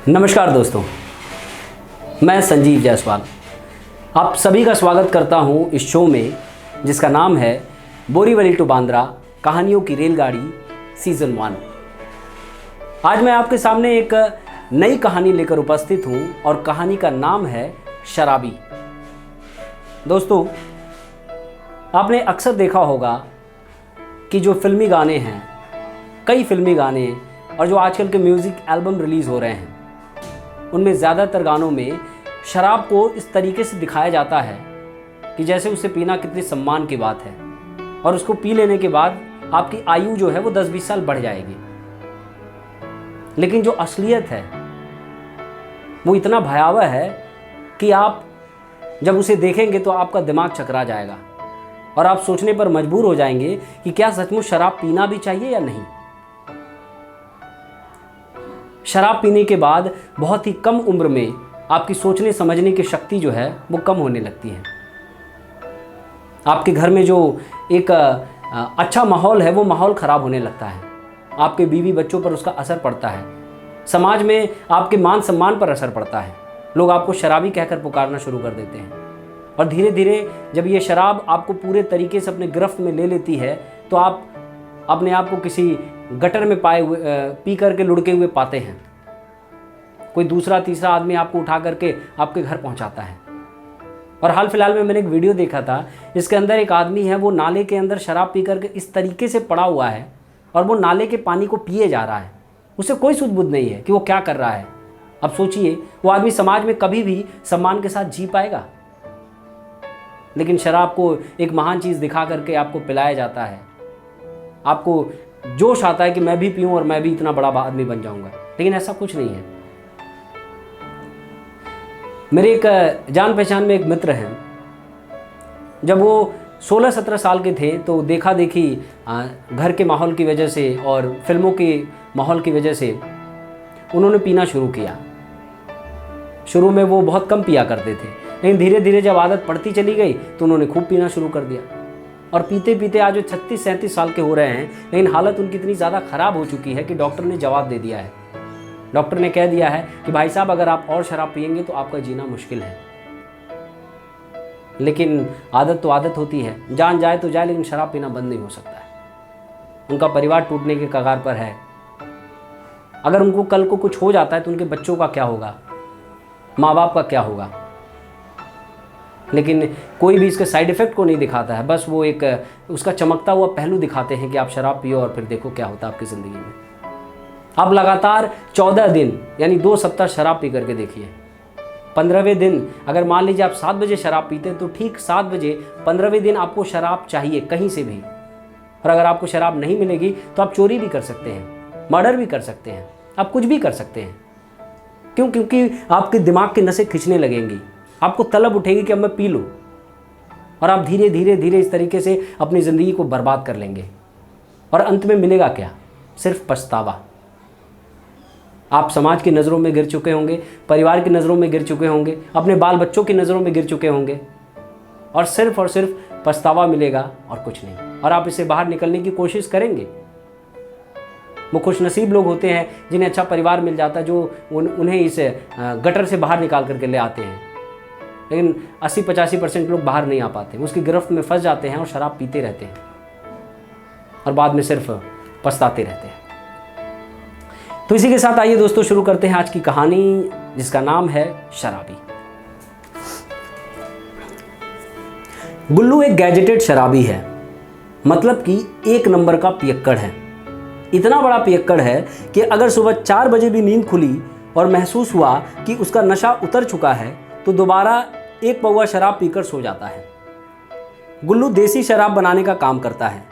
नमस्कार दोस्तों, मैं संजीव जायसवाल आप सभी का स्वागत करता हूं इस शो में जिसका नाम है बोरीवली टू बांद्रा कहानियों की रेलगाड़ी सीज़न 1। आज मैं आपके सामने एक नई कहानी लेकर उपस्थित हूं और कहानी का नाम है शराबी। दोस्तों, आपने अक्सर देखा होगा कि जो फिल्मी गाने हैं, कई फिल्मी गाने और जो आजकल के म्यूज़िक एल्बम रिलीज़ हो रहे हैं, उनमें ज़्यादातर गानों में शराब को इस तरीके से दिखाया जाता है कि जैसे उसे पीना कितनी सम्मान की बात है और उसको पी लेने के बाद आपकी आयु जो है वो 10-20 साल बढ़ जाएगी। लेकिन जो असलियत है वो इतना भयावह है कि आप जब उसे देखेंगे तो आपका दिमाग चकरा जाएगा और आप सोचने पर मजबूर हो जाएंगे कि क्या सचमुच शराब पीना भी चाहिए या नहीं। शराब पीने के बाद बहुत ही कम उम्र में आपकी सोचने समझने की शक्ति जो है वो कम होने लगती है। आपके घर में जो एक अच्छा माहौल है वो माहौल ख़राब होने लगता है। आपके बीवी बच्चों पर उसका असर पड़ता है। समाज में आपके मान सम्मान पर असर पड़ता है। लोग आपको शराबी कहकर पुकारना शुरू कर देते हैं और धीरे धीरे जब ये शराब आपको पूरे तरीके से अपने गिरफ्त में ले लेती है तो आप अपने आप को किसी गटर में पी करके लुढ़के हुए पाते हैं। कोई दूसरा तीसरा आदमी आपको उठा करके आपके घर पहुंचाता है। और हाल फिलहाल में मैंने एक वीडियो देखा था, इसके अंदर एक आदमी है, वो नाले के अंदर शराब पी करके इस तरीके से पड़ा हुआ है और वो नाले के पानी को पिए जा रहा है। उसे कोई सूझ बूझ नहीं है कि वो क्या कर रहा है। अब सोचिए, वो आदमी समाज में कभी भी सम्मान के साथ जी पाएगा? लेकिन शराब को एक महान चीज़ दिखा करके आपको पिलाया जाता है। आपको जोश आता है कि मैं भी पीऊँ और मैं भी इतना बड़ा आदमी बन जाऊंगा। लेकिन ऐसा कुछ नहीं है। मेरे एक जान पहचान में एक मित्र हैं। जब वो 16-17 साल के थे तो देखा देखी घर के माहौल की वजह से और फिल्मों के माहौल की वजह से उन्होंने पीना शुरू किया। शुरू में वो बहुत कम पिया करते थे, लेकिन धीरे धीरे जब आदत पड़ती चली गई तो उन्होंने खूब पीना शुरू कर दिया। और पीते पीते आज वो 36-37 साल के हो रहे हैं, लेकिन हालत उनकी इतनी ज़्यादा ख़राब हो चुकी है कि डॉक्टर ने जवाब दे दिया है। डॉक्टर ने कह दिया है कि भाई साहब, अगर आप और शराब पिएंगे तो आपका जीना मुश्किल है। लेकिन आदत तो आदत होती है, जान जाए तो जाए, लेकिन शराब पीना बंद नहीं हो सकता है। उनका परिवार टूटने के कगार पर है। अगर उनको कल को कुछ हो जाता है तो उनके बच्चों का क्या होगा, माँ बाप का क्या होगा। लेकिन कोई भी इसके साइड इफ़ेक्ट को नहीं दिखाता है, बस वो एक उसका चमकता हुआ पहलू दिखाते हैं कि आप शराब पियो और फिर देखो क्या होता है आपकी ज़िंदगी में। आप लगातार 14 दिन यानी 2 सप्ताह शराब पी करके देखिए। 15वें दिन अगर मान लीजिए आप 7 बजे शराब पीते हैं तो ठीक 7 बजे 15वें दिन आपको शराब चाहिए कहीं से भी। और अगर आपको शराब नहीं मिलेगी तो आप चोरी भी कर सकते हैं, मर्डर भी कर सकते हैं, आप कुछ भी कर सकते हैं। क्यों? क्योंकि आपके दिमाग की नसें खिंचने लगेंगी। आपको तलब उठेगी कि अब मैं पी लूँ और आप धीरे धीरे धीरे इस तरीके से अपनी ज़िंदगी को बर्बाद कर लेंगे। और अंत में मिलेगा क्या? सिर्फ पछतावा। आप समाज की नज़रों में गिर चुके होंगे, परिवार की नज़रों में गिर चुके होंगे, अपने बाल बच्चों की नज़रों में गिर चुके होंगे और सिर्फ पछतावा मिलेगा और कुछ नहीं। और आप इससे बाहर निकलने की कोशिश करेंगे। वो खुशनसीब लोग होते हैं जिन्हें अच्छा परिवार मिल जाता है, जो उन्हें इस गटर से बाहर निकाल करके ले आते हैं। लेकिन 80-85% लोग बाहर नहीं आ पाते, उसकी गिरफ्त में फंस जाते हैं और शराब पीते रहते हैं और बाद में सिर्फ पछताते रहते हैं। तो इसी के साथ आइए दोस्तों शुरू करते हैं आज की कहानी, जिसका नाम है शराबी। गुल्लू एक गैजेटेड शराबी है, मतलब कि 1 नंबर का पियक्कड़ है। इतना बड़ा पियक्कड़ है कि अगर सुबह 4 बजे भी नींद खुली और महसूस हुआ कि उसका नशा उतर चुका है तो दोबारा 1 पौवा शराब पीकर सो जाता है। गुल्लू देसी शराब बनाने का काम करता है।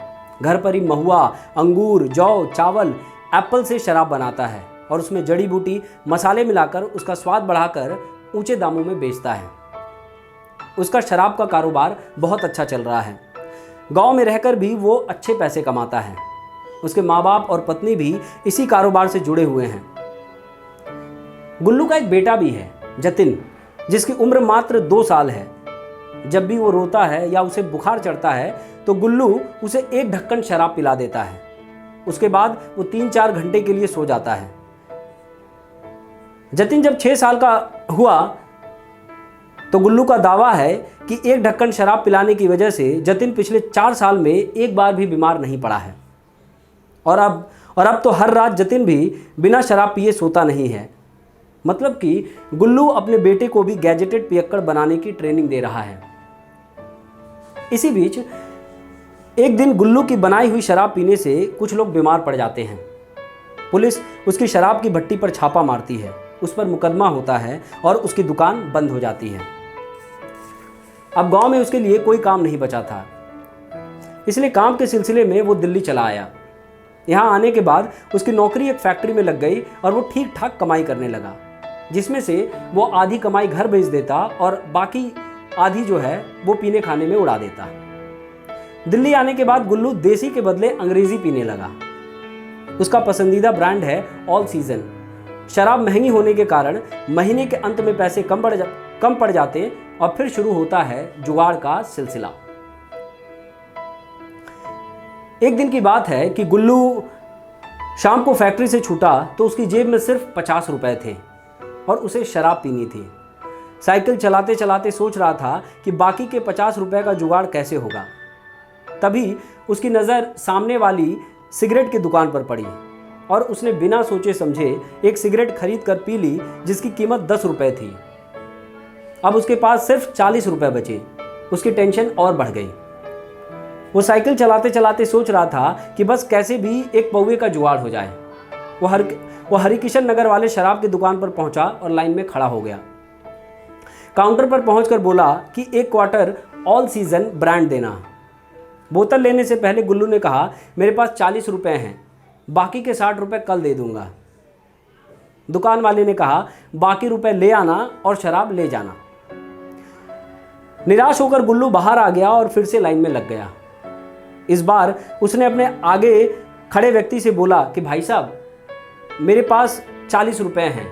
घर पर ही महुआ, अंगूर, जौ, चावल, एप्पल से शराब बनाता है और उसमें जड़ी बूटी मसाले मिलाकर उसका स्वाद बढ़ाकर ऊंचे दामों में बेचता है। उसका शराब का कारोबार बहुत अच्छा चल रहा है। गांव में रहकर भी वो अच्छे पैसे कमाता है। उसके माँ बाप और पत्नी भी इसी कारोबार से जुड़े हुए हैं। गुल्लू का एक बेटा भी है, जतिन, जिसकी उम्र मात्र 2 साल है। जब भी वो रोता है या उसे बुखार चढ़ता है तो गुल्लू उसे 1 ढक्कन शराब पिला देता है। उसके बाद वो 3-4 घंटे के लिए सो जाता है। जतिन जब 6 साल का हुआ तो गुल्लू का दावा है कि एक ढक्कन शराब पिलाने की वजह से जतिन पिछले 4 साल में एक बार भी बीमार नहीं पड़ा है। और अब तो हर रात जतिन भी बिना शराब पिए सोता नहीं है। मतलब कि गुल्लू अपने बेटे को भी गैजेटेड पियक्कड़ बनाने की ट्रेनिंग दे रहा है। इसी बीच एक दिन गुल्लू की बनाई हुई शराब पीने से कुछ लोग बीमार पड़ जाते हैं। पुलिस उसकी शराब की भट्टी पर छापा मारती है, उस पर मुकदमा होता है और उसकी दुकान बंद हो जाती है। अब गांव में उसके लिए कोई काम नहीं बचा था, इसलिए काम के सिलसिले में वो दिल्ली चला आया। यहाँ आने के बाद उसकी नौकरी एक फैक्ट्री में लग गई और वो ठीक ठाक कमाई करने लगा, जिसमें से वो आधी कमाई घर भेज देता और बाकी आधी जो है वो पीने खाने में उड़ा देता। दिल्ली आने के बाद गुल्लू देसी के बदले अंग्रेजी पीने लगा। उसका पसंदीदा ब्रांड है ऑल सीजन। शराब महंगी होने के कारण महीने के अंत में पैसे कम पड़ जाते और फिर शुरू होता है जुगाड़ का सिलसिला। एक दिन की बात है कि गुल्लू शाम को फैक्ट्री से छूटा तो उसकी जेब में सिर्फ 50 रुपए थे और उसे शराब पीनी थी। साइकिल चलाते चलाते सोच रहा था कि बाकी के 50 रुपए का जुगाड़ कैसे होगा। तभी उसकी नज़र सामने वाली सिगरेट की दुकान पर पड़ी और उसने बिना सोचे समझे एक सिगरेट खरीद कर पी ली, जिसकी कीमत 10 रुपए थी। अब उसके पास सिर्फ 40 रुपए बचे। उसकी टेंशन और बढ़ गई। वो साइकिल चलाते चलाते सोच रहा था कि बस कैसे भी एक पौवे का जुगाड़ हो जाए। वो हरिकिशन नगर वाले शराब की दुकान पर पहुंचा और लाइन में खड़ा हो गया। काउंटर पर पहुंचकर बोला कि 1 क्वार्टर ऑल सीजन ब्रांड देना। बोतल लेने से पहले गुल्लू ने कहा, मेरे पास 40 रुपए हैं, बाकी के 60 रुपए कल दे दूंगा। दुकान वाले ने कहा, बाकी रुपए ले आना और शराब ले जाना। निराश होकर गुल्लू बाहर आ गया और फिर से लाइन में लग गया। इस बार उसने अपने आगे खड़े व्यक्ति से बोला कि भाई साहब, मेरे पास 40 रुपए हैं,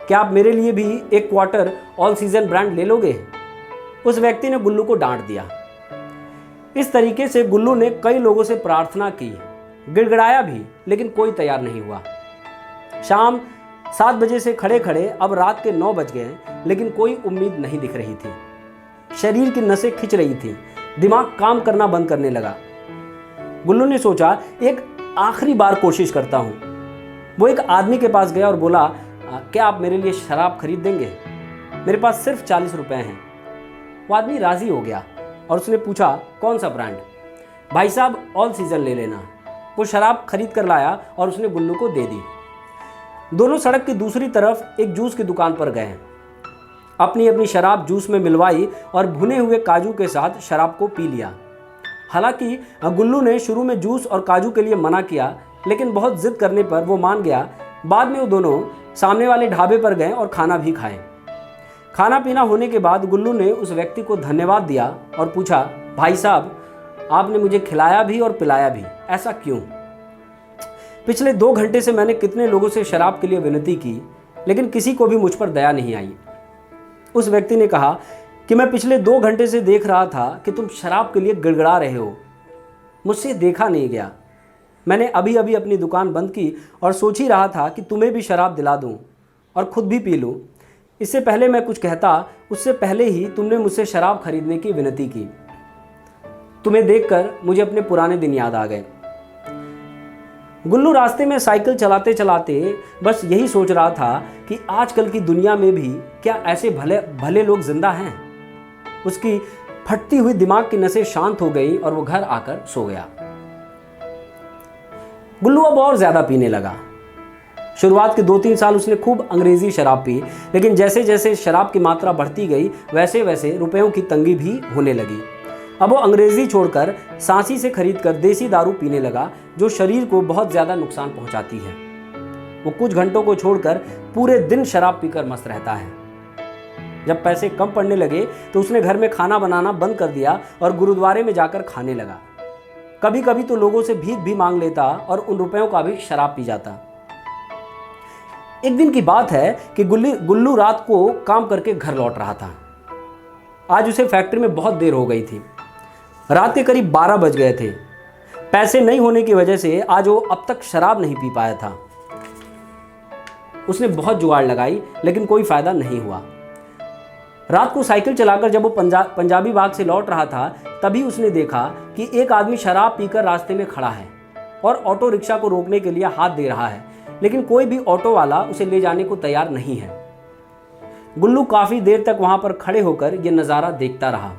क्या आप मेरे लिए भी 1 क्वार्टर ऑल सीजन ब्रांड ले लोगे? उस व्यक्ति ने गुल्लू को डांट दिया। इस तरीके से गुल्लू ने कई लोगों से प्रार्थना की, गिड़गिड़ाया भी, लेकिन कोई तैयार नहीं हुआ। शाम 7 बजे से खड़े खड़े अब रात के 9 बज गए, लेकिन कोई उम्मीद नहीं दिख रही थी। शरीर की नसें खिंच रही थी, दिमाग काम करना बंद करने लगा। गुल्लू ने सोचा, एक आखिरी बार कोशिश करता हूँ। वो एक आदमी के पास गया और बोला, क्या आप मेरे लिए शराब खरीद देंगे? मेरे पास सिर्फ 40 रुपए हैं। वो आदमी राजी हो गया और उसने पूछा, कौन सा ब्रांड? भाई साहब, ऑल सीजन ले लेना। वो शराब खरीद कर लाया और उसने गुल्लू को दे दी। दोनों सड़क की दूसरी तरफ एक जूस की दुकान पर गए। अपनी अपनी शराब जूस में मिलवाई और भुने हुए काजू के साथ शराब को पी लिया। हालांकि गुल्लू ने शुरू में जूस और काजू के लिए मना किया, लेकिन बहुत जिद करने पर वो मान गया। बाद में वो दोनों सामने वाले ढाबे पर गए और खाना भी खाए। खाना पीना होने के बाद गुल्लू ने उस व्यक्ति को धन्यवाद दिया और पूछा, भाई साहब, आपने मुझे खिलाया भी और पिलाया भी, ऐसा क्यों? पिछले 2 घंटे से मैंने कितने लोगों से शराब के लिए विनती की, लेकिन किसी को भी मुझ पर दया नहीं आई। उस व्यक्ति ने कहा कि मैं पिछले 2 घंटे से देख रहा था कि तुम शराब के लिए गिड़गिड़ा रहे हो, मुझसे देखा नहीं गया। मैंने अभी अभी अपनी दुकान बंद की और सोच ही रहा था कि तुम्हें भी शराब दिला दूं और खुद भी पी लूं। इससे पहले मैं कुछ कहता, उससे पहले ही तुमने मुझसे शराब खरीदने की विनती की। तुम्हें देखकर मुझे अपने पुराने दिन याद आ गए। गुल्लू रास्ते में साइकिल चलाते चलाते बस यही सोच रहा था कि आजकल की दुनिया में भी क्या ऐसे भले भले लोग जिंदा हैं। उसकी फटती हुई दिमाग की नसें शांत हो गई और वो घर आकर सो गया। गुल्लू अब और ज्यादा पीने लगा। शुरुआत के 2-3 साल उसने खूब अंग्रेजी शराब पी, लेकिन जैसे जैसे शराब की मात्रा बढ़ती गई वैसे वैसे रुपयों की तंगी भी होने लगी। अब वो अंग्रेजी छोड़कर सांसी से खरीदकर देसी दारू पीने लगा, जो शरीर को बहुत ज़्यादा नुकसान पहुंचाती है। वो कुछ घंटों को छोड़कर पूरे दिन शराब पीकर मस्त रहता है। जब पैसे कम पड़ने लगे तो उसने घर में खाना बनाना बंद कर दिया और गुरुद्वारे में जाकर खाने लगा। कभी कभी तो लोगों से भीख भी मांग लेता और उन रुपयों का भी शराब पी जाता। एक दिन की बात है कि गुल्लू रात को काम करके घर लौट रहा था। आज उसे फैक्ट्री में बहुत देर हो गई थी। रात के करीब 12 बज गए थे। पैसे नहीं होने की वजह से आज वो अब तक शराब नहीं पी पाया था। उसने बहुत जुगाड़ लगाई लेकिन कोई फ़ायदा नहीं हुआ। रात को साइकिल चलाकर जब वो पंजाबी बाग से लौट रहा था तभी उसने देखा कि एक आदमी शराब पीकर रास्ते में खड़ा है और ऑटो रिक्शा को रोकने के लिए हाथ दे रहा है, लेकिन कोई भी ऑटो वाला उसे ले जाने को तैयार नहीं है। गुल्लू काफ़ी देर तक वहाँ पर खड़े होकर यह नज़ारा देखता रहा।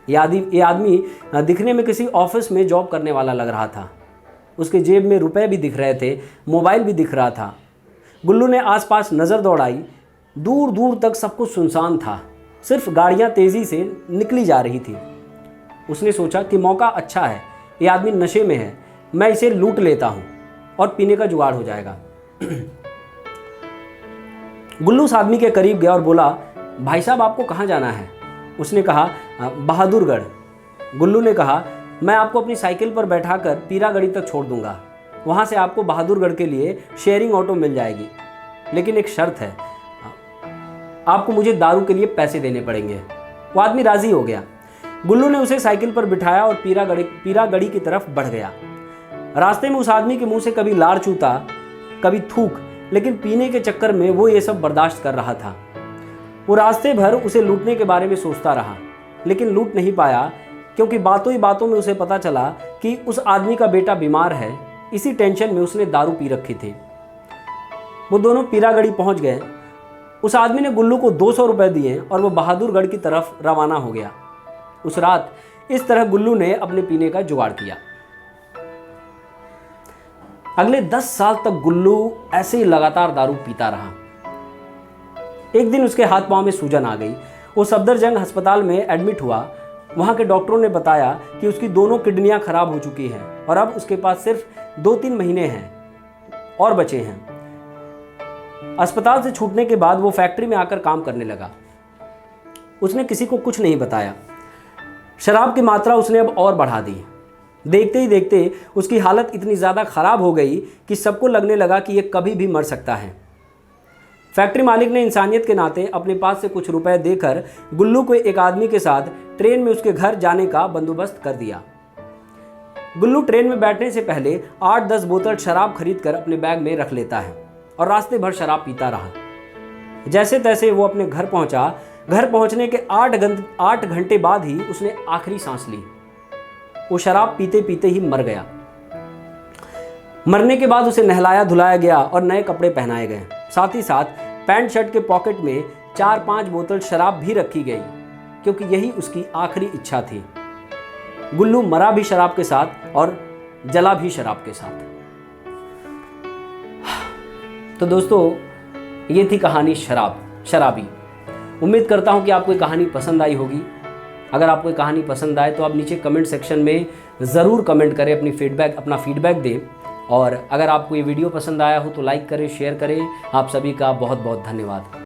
ये आदमी दिखने में किसी ऑफिस में जॉब करने वाला लग रहा था। उसके जेब में रुपए भी दिख रहे थे, मोबाइल भी दिख रहा था। गुल्लू ने आसपास नज़र दौड़ाई। दूर दूर तक सब कुछ सुनसान था, सिर्फ गाड़ियाँ तेज़ी से निकली जा रही थी। उसने सोचा कि मौका अच्छा है, ये आदमी नशे में है, मैं इसे लूट लेता हूँ और पीने का जुगाड़ हो जाएगा। गुल्लू उस आदमी के करीब गया और बोला, भाई साहब आपको कहाँ जाना है? उसने कहा, बहादुरगढ़। गुल्लू ने कहा, मैं आपको अपनी साइकिल पर बैठाकर पीरागढ़ी तक छोड़ दूंगा, वहाँ से आपको बहादुरगढ़ के लिए शेयरिंग ऑटो मिल जाएगी, लेकिन एक शर्त है, आपको मुझे दारू के लिए पैसे देने पड़ेंगे। वो आदमी राज़ी हो गया। गुल्लू ने उसे साइकिल पर बिठाया और पीरागढ़ी की तरफ बढ़ गया। रास्ते में उस आदमी के मुंह से कभी लार चूता, कभी थूक, लेकिन पीने के चक्कर में वो ये सब बर्दाश्त कर रहा था। वो रास्ते भर उसे लूटने के बारे में सोचता रहा, लेकिन लूट नहीं पाया, क्योंकि बातों ही बातों में उसे पता चला कि उस आदमी का बेटा बीमार है। इसी टेंशन में उसने दारू पी रखी थी। वो दोनों पीरागढ़ी पहुंच गए। उस आदमी ने गुल्लू को 200 रुपये दिए और वो बहादुरगढ़ की तरफ रवाना हो गया। उस रात इस तरह गुल्लू ने अपने पीने का जुगाड़ किया। अगले 10 साल तक गुल्लू ऐसे ही लगातार दारू पीता रहा। एक दिन उसके हाथ पांव में सूजन आ गई। वो सफदरजंग अस्पताल में एडमिट हुआ। वहाँ के डॉक्टरों ने बताया कि उसकी दोनों किडनियां खराब हो चुकी हैं और अब उसके पास सिर्फ 2-3 महीने हैं और बचे हैं। अस्पताल से छूटने के बाद वो फैक्ट्री में आकर काम करने लगा। उसने किसी को कुछ नहीं बताया। शराब की मात्रा उसने अब और बढ़ा दी। देखते ही देखते उसकी हालत इतनी ज़्यादा ख़राब हो गई कि सबको लगने लगा कि ये कभी भी मर सकता है। फैक्ट्री मालिक ने इंसानियत के नाते अपने पास से कुछ रुपए देकर गुल्लू को एक आदमी के साथ ट्रेन में उसके घर जाने का बंदोबस्त कर दिया। गुल्लू ट्रेन में बैठने से पहले 8-10 बोतल शराब खरीद कर अपने बैग में रख लेता है और रास्ते भर शराब पीता रहा। जैसे तैसे वो अपने घर पहुंचा। घर पहुंचने के 8 घंटे बाद ही उसने आखिरी सांस ली। वो शराब पीते पीते ही मर गया। मरने के बाद उसे नहलाया धुलाया गया और नए कपड़े पहनाए गए। साथ ही साथ पैंट शर्ट के पॉकेट में 4-5 बोतल शराब भी रखी गई, क्योंकि यही उसकी आखिरी इच्छा थी। गुल्लू मरा भी शराब के साथ और जला भी शराब के साथ। तो दोस्तों, ये थी कहानी शराबी। उम्मीद करता हूँ कि आपको ये कहानी पसंद आई होगी। अगर आपको ये कहानी पसंद आए तो आप नीचे कमेंट सेक्शन में ज़रूर कमेंट करें, अपना फीडबैक दें। और अगर आपको ये वीडियो पसंद आया हो तो लाइक करें, शेयर करें। आप सभी का बहुत बहुत धन्यवाद।